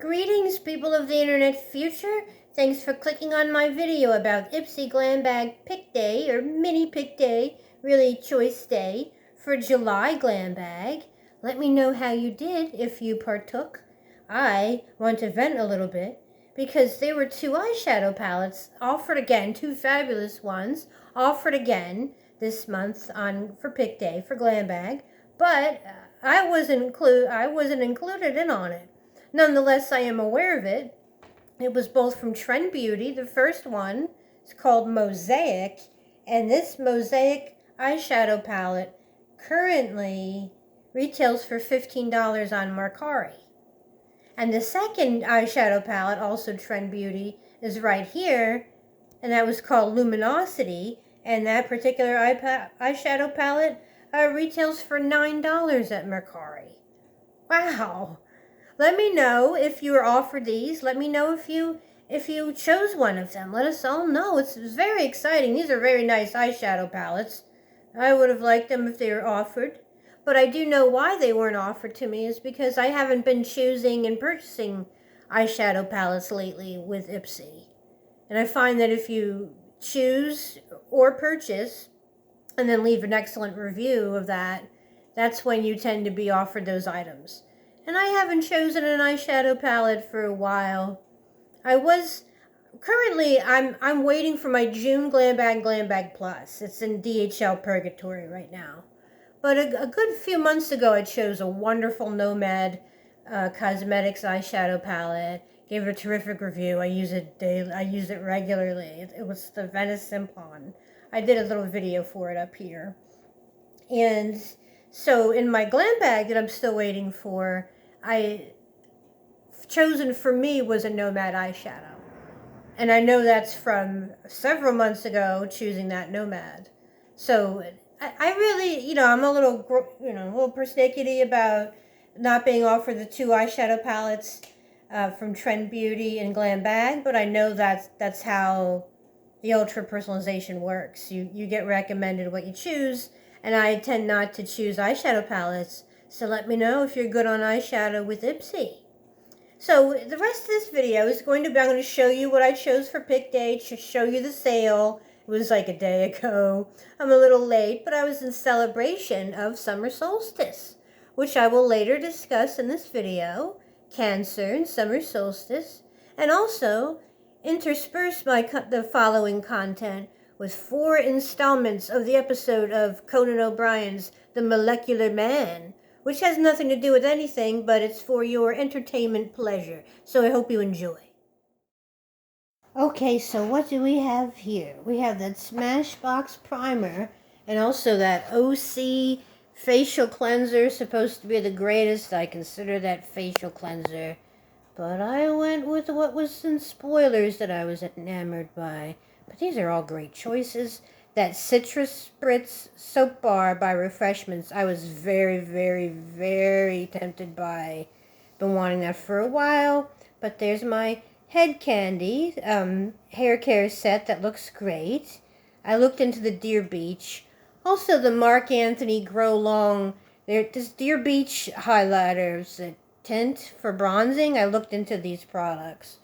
Greetings, people of the internet future. Thanks for clicking on my video about Ipsy Glam Bag Pick Day, or Mini Pick Day, really Choice Day, for July Glam Bag. Let me know how you did if you partook. I want to vent a little bit because there were two eyeshadow palettes offered again, two fabulous ones, offered again this month for Pick Day for Glam Bag, but I wasn't included in on it. Nonetheless, I am aware of it. It was both from Trend Beauty. The first one is called Mosaic, and this Mosaic eyeshadow palette currently retails for $15 on Mercari. And the second eyeshadow palette, also Trend Beauty, is right here, and that was called Luminosity, and that particular eyeshadow palette retails for $9 at Mercari. Wow! Let me know if you were offered these. Let me know if you chose one of them. Let us all know. It's very exciting. These are very nice eyeshadow palettes. I would have liked them if they were offered. But I do know why they weren't offered to me is because I haven't been choosing and purchasing eyeshadow palettes lately with Ipsy. And I find that if you choose or purchase and then leave an excellent review of that, that's when you tend to be offered those items. And I haven't chosen an eyeshadow palette for a while. I'm waiting for my June Glam Bag Plus. It's in DHL Purgatory right now. But a good few months ago, I chose a wonderful Nomad Cosmetics eyeshadow palette. Gave it a terrific review. I use it daily. I use it regularly. It was the Venice Simplon. I did a little video for it up here. And so in my Glam Bag that I'm still waiting for, chosen for me was a Nomad eyeshadow. And I know that's from several months ago, choosing that Nomad. So I really, I'm a little persnickety about not being offered the two eyeshadow palettes from Trend Beauty and Glam Bag, but I know that's how the ultra personalization works. You get recommended what you choose, and I tend not to choose eyeshadow palettes. So let me know if you're good on eyeshadow with Ipsy. So the rest of this video is I'm going to show you what I chose for Pick Day, to show you the sale. It was like a day ago. I'm a little late, but I was in celebration of Summer Solstice, which I will later discuss in this video. Cancer and Summer Solstice, and also intersperse the following content with 4 installments of the episode of Conan O Brien's The Molecular Man, which has nothing to do with anything, but it's for your entertainment pleasure. So I hope you enjoy. Okay, so what do we have here? We have that Smashbox Primer, and also that OC facial cleanser, supposed to be the greatest. I consider that facial cleanser. But I went with what was in spoilers that I was enamored by. But these are all great choices. That Citrus Spritz Soap Bar by Refreshments, I was very, very, very tempted by. Been wanting that for a while. But there's my Head Candy hair care set that looks great. I looked into the Deer Beach. Also the Marc Anthony Grow Long. This Deer Beach highlighters, a tint for bronzing. I looked into these products.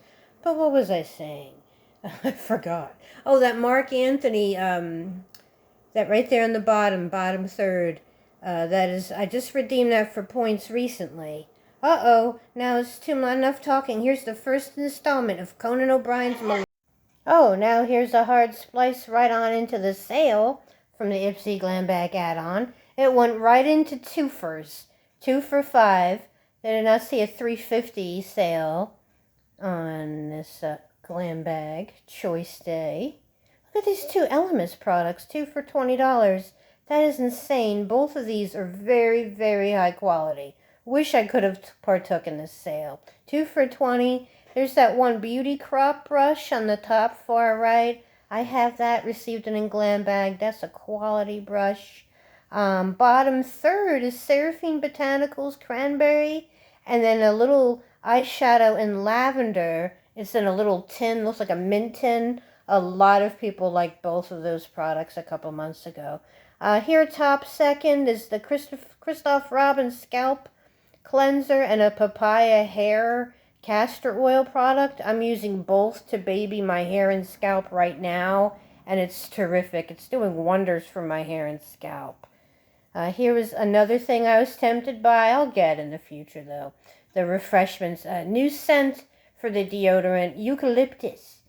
But what was I saying? I forgot. Oh, that Marc Anthony, that right there on the bottom third. That is, I just redeemed that for points recently. Uh-oh, now it's enough talking. Here's the first installment of Conan O Brien's Oh, now here's a hard splice right on into the sale from the Ipsy Glam Bag Add-On. It went right into twofers. 2 for $5. They did not see a $3.50 sale on this Glam Bag Choice Day. Look at these 2 Elements products, 2 for $20. That is insane. Both of these are very, very high quality. Wish I could have partook in this sale. 2 for $20. There's that one Beauty Crop brush on the top far right. I have that, received it in Glam Bag. That's a quality brush. Bottom third is Seraphine Botanicals Cranberry. And then a little eyeshadow in lavender. It's in a little tin, looks like a mint tin. A lot of people liked both of those products a couple months ago. Here top second is the Christoph Robin Scalp Cleanser and a Papaya Hair castor oil product. I'm using both to baby my hair and scalp right now, and it's terrific. It's doing wonders for my hair and scalp. Here was another thing I was tempted by. I'll get in the future, though. The Refreshments. New scent for the deodorant, eucalyptus.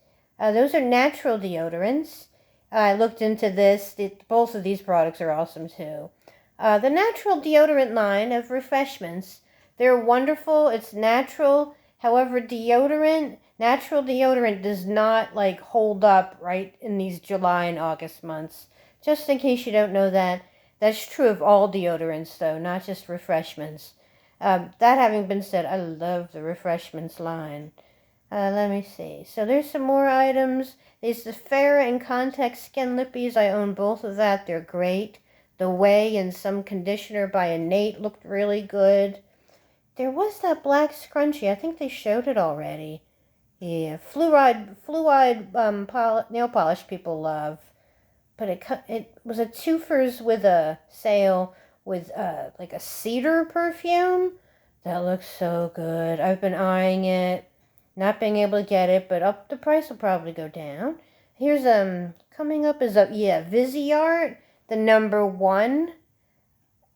Those are natural deodorants. I looked into this. Both of these products are awesome, too. The natural deodorant line of Refreshments. They're wonderful. It's natural. However, natural deodorant does not, hold up right in these July and August months. Just in case you don't know that. That's true of all deodorants, though, not just Refreshments. That having been said, I love the Refreshments line. Let me see. So there's some more items. There's the Farrah and Contact Skin Lippies. I own both of that. They're great. The Way and some conditioner by Innate looked really good. There was that black scrunchie. I think they showed it already. Yeah, fluoride nail polish people love. But it was a twofers with a sale with like a cedar perfume. That looks so good. I've been eyeing it, not being able to get it, but the price will probably go down. Here's coming up is Viseart, the #1.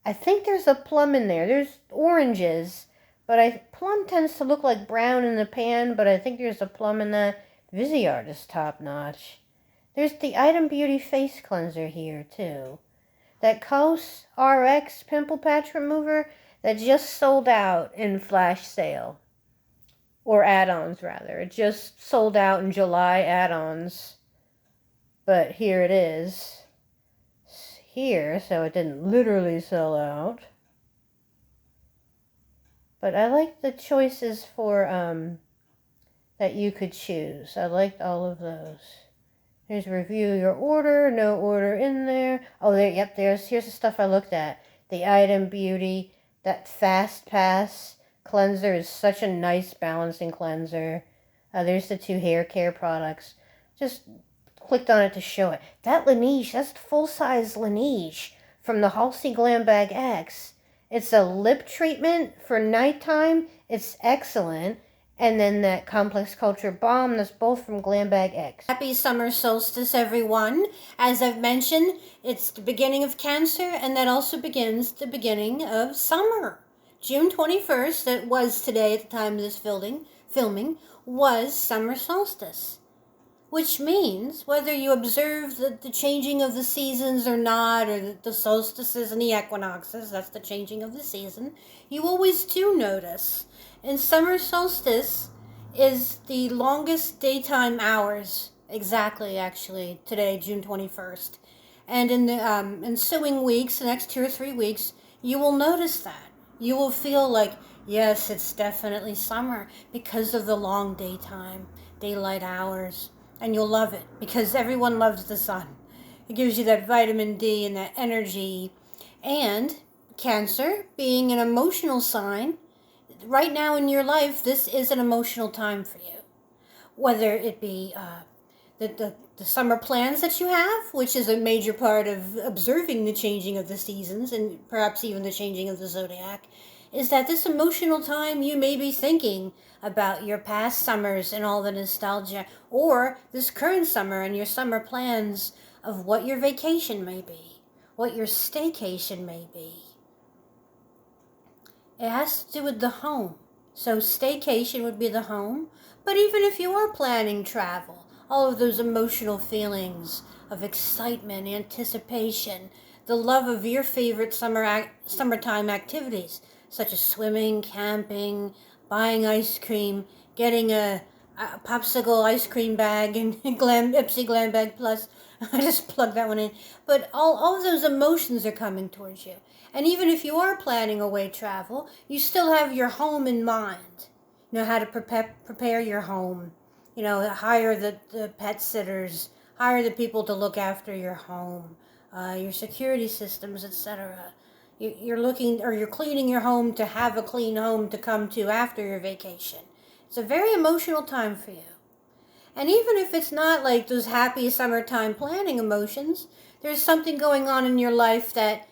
I think there's a plum in there. There's oranges, but plum tends to look like brown in the pan, but I think there's a plum in that. Viseart is top notch. There's the Item Beauty face cleanser here, too. That Cos RX pimple patch remover that just sold out in flash sale. Or add-ons, rather. It just sold out in July add-ons. But here it is. Here, so it didn't literally sell out. But I like the choices for, that you could choose. I liked all of those. Here's review your order, no order in there. Oh, here's the stuff I looked at. The Item Beauty, that Fast Pass cleanser is such a nice balancing cleanser. There's the 2 hair care products. Just clicked on it to show it. That Laneige, that's full-size Laneige from the Halsey Glam Bag X. It's a lip treatment for nighttime. It's excellent. And then that Complex Culture Balm, that's both from Glam Bag X. Happy Summer Solstice, everyone. As I've mentioned, it's the beginning of Cancer, and that also begins the beginning of summer. June 21st, that was today at the time of this filming, was Summer Solstice. Which means, whether you observe the changing of the seasons or not, or the solstices and the equinoxes, that's the changing of the season, you always do notice. And summer solstice is the longest daytime hours, exactly, actually, today, June 21st. And in the ensuing weeks, the next 2 or 3 weeks, you will notice that. You will feel like, yes, it's definitely summer because of the long daylight hours. And you'll love it because everyone loves the sun. It gives you that vitamin D and that energy. And Cancer, being an emotional sign, right now in your life, this is an emotional time for you. Whether it be the summer plans that you have, which is a major part of observing the changing of the seasons and perhaps even the changing of the zodiac, is that this emotional time you may be thinking about your past summers and all the nostalgia, or this current summer and your summer plans of what your vacation may be, what your staycation may be. It has to do with the home. So staycation would be the home, but even if you are planning travel, all of those emotional feelings of excitement, anticipation, the love of your favorite summertime activities, such as swimming, camping, buying ice cream, getting a popsicle ice cream bag and Ipsy Glam Bag Plus. I just plugged that one in. But all of those emotions are coming towards you. And even if you are planning away travel, you still have your home in mind. You know how to prepare your home. You know, hire the pet sitters, hire the people to look after your home, your security systems, etc. You're cleaning your home to have a clean home to come to after your vacation. It's a very emotional time for you. And even if it's not like those happy summertime planning emotions, there's something going on in your life that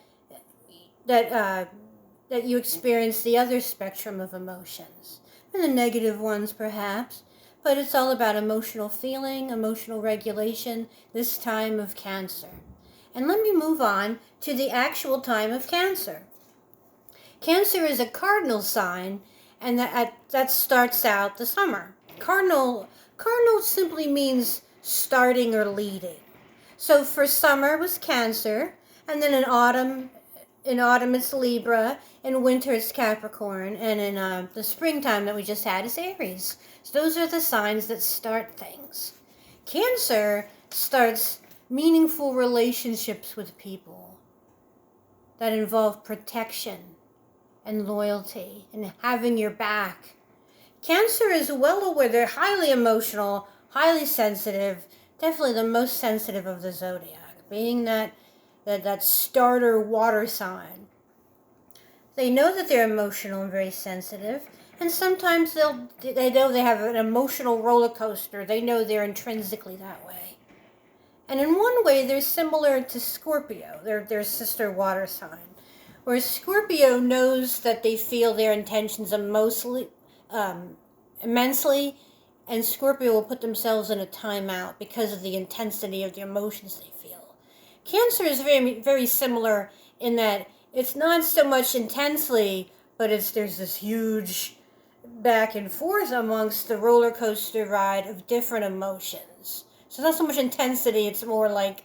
you experience the other spectrum of emotions. and the negative ones perhaps. But it's all about emotional feeling, emotional regulation, this time of Cancer. And let me move on to the actual time of Cancer. Cancer is a cardinal sign, and that starts out the summer. Cardinal simply means starting or leading. So for summer was Cancer, and then in autumn it's Libra, in winter it's Capricorn, and in the springtime that we just had is Aries. So those are the signs that start things. Cancer starts meaningful relationships with people that involve protection and loyalty and having your back. Cancer is well aware. They're highly emotional, highly sensitive, definitely the most sensitive of the zodiac, being that starter water sign. They know that they're emotional and very sensitive, and sometimes they know they have an emotional roller coaster. They know they're intrinsically that way. And in one way, they're similar to Scorpio, their sister water sign, where Scorpio knows that they feel their intentions immensely, and Scorpio will put themselves in a timeout because of the intensity of the emotions they feel. Cancer is very, very similar in that it's not so much intensely, but there's this huge back and forth amongst the roller coaster ride of different emotions. So not so much intensity, it's more like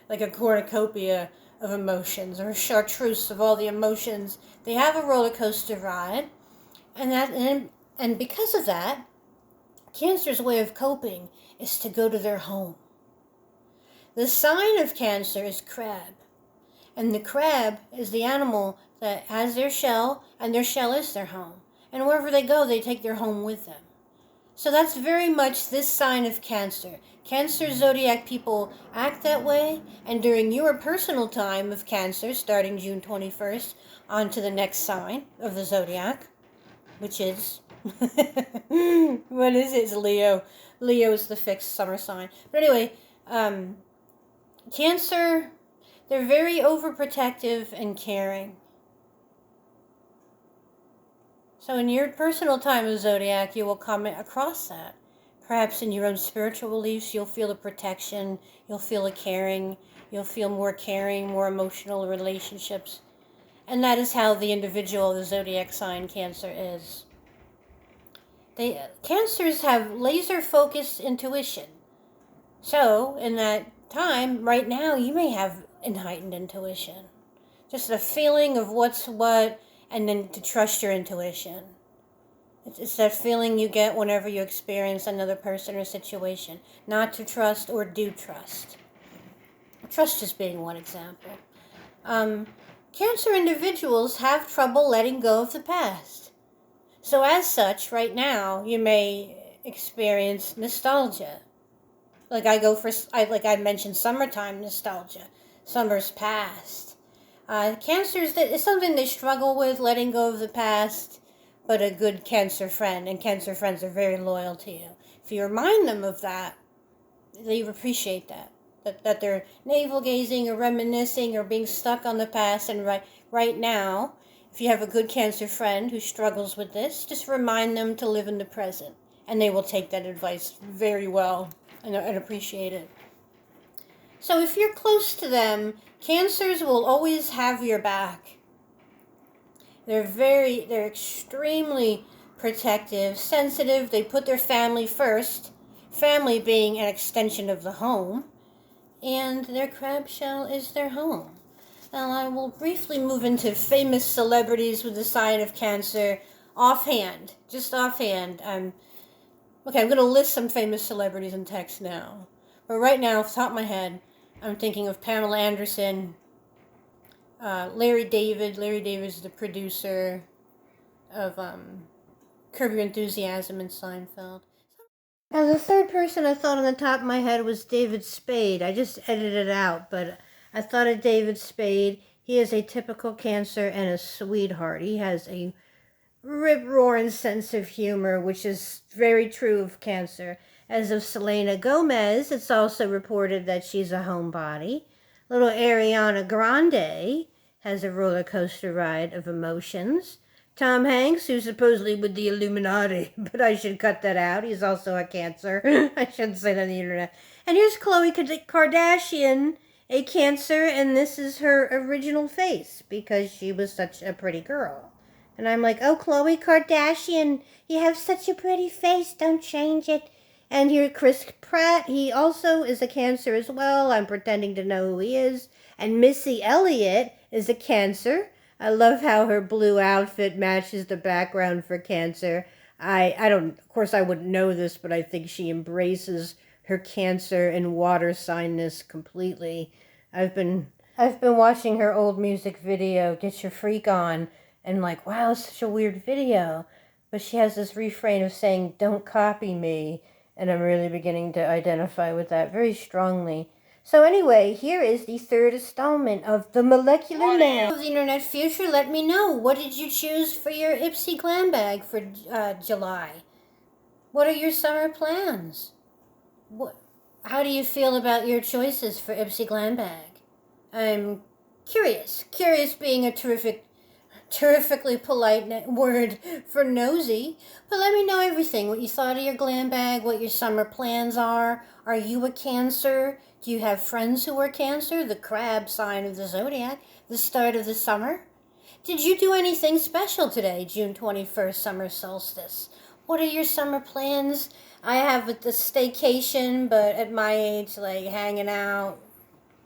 a cornucopia of emotions, or a chartreuse of all the emotions. They have a roller coaster ride, and because of that, Cancer's way of coping is to go to their home. The sign of Cancer is crab, and the crab is the animal that has their shell, and their shell is their home. And wherever they go, they take their home with them. So that's very much this sign of Cancer. Cancer zodiac people act that way, and during your personal time of Cancer, starting June 21st, on to the next sign of the zodiac, which is, what is it? It's Leo. Leo is the fixed summer sign. But anyway, Cancer, they're very overprotective and caring. So in your personal time of zodiac, you will come across that. Perhaps in your own spiritual beliefs, you'll feel the protection, you'll feel the caring, you'll feel more caring, more emotional relationships. And that is how the individual, the zodiac sign Cancer is. Cancers have laser-focused intuition. So in that time, right now, you may have heightened intuition. Just a feeling of what's what, and then to trust your intuition. It's that feeling you get whenever you experience another person or situation. Not to trust or do trust. Trust just being one example. Cancer individuals have trouble letting go of the past. So as such, right now, you may experience nostalgia. Like I mentioned summertime nostalgia. Summer's past. Cancers, it's something they struggle with, letting go of the past, but a good Cancer friend, and Cancer friends are very loyal to you. If you remind them of that, they appreciate that they're navel-gazing or reminiscing or being stuck on the past, and right now, if you have a good Cancer friend who struggles with this, just remind them to live in the present, and they will take that advice very well and appreciate it. So if you're close to them, Cancers will always have your back. They're extremely protective, sensitive. They put their family first, family being an extension of the home, and their crab shell is their home. Now I will briefly move into famous celebrities with the sign of Cancer, just offhand. I'm going to list some famous celebrities in text now. But right now, off the top of my head, I'm thinking of Pamela Anderson, Larry David. Larry David is the producer of Curb Your Enthusiasm and Seinfeld. Now, the third person I thought on the top of my head was David Spade. I just edited it out, but I thought of David Spade. He is a typical Cancer and a sweetheart. He has a rip-roaring sense of humor, which is very true of Cancer. As of Selena Gomez, it's also reported that she's a homebody. Little Ariana Grande has a roller coaster ride of emotions. Tom Hanks, who's supposedly with the Illuminati, but I should cut that out. He's also a Cancer. I shouldn't say that on the internet. And here's Khloe Kardashian, a Cancer, and this is her original face because she was such a pretty girl. And I'm like, oh, Khloe Kardashian, you have such a pretty face, don't change it. And here, Chris Pratt, he also is a Cancer as well. I'm pretending to know who he is. And Missy Elliott is a Cancer. I love how her blue outfit matches the background for Cancer. I don't, of course I wouldn't know this, but I think she embraces her Cancer and water signness completely. I've been watching her old music video, Get Your Freak On, and like, wow, such a weird video. But she has this refrain of saying, don't copy me. And I'm really beginning to identify with that very strongly. So anyway, here is the third installment of The Molecular Man. Of the Internet Future, let me know. What did you choose for your Ipsy Glam Bag for July? What are your summer plans? How do you feel about your choices for Ipsy Glam Bag? I'm curious. Curious being a terrifically polite word for nosy. But let me know everything. What you thought of your glam bag, what your summer plans are. Are you a Cancer? Do you have friends who are Cancer? The crab sign of the zodiac, the start of the summer. Did you do anything special today, June 21st, summer solstice? What are your summer plans? I have the staycation, but at my age, like hanging out,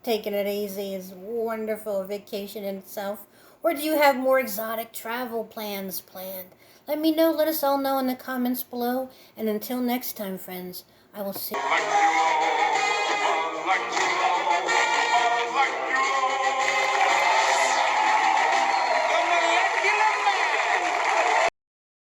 taking it easy is wonderful vacation in itself. Or do you have more exotic travel plans planned? Let me know. Let us all know in the comments below. And until next time, friends, I will see you.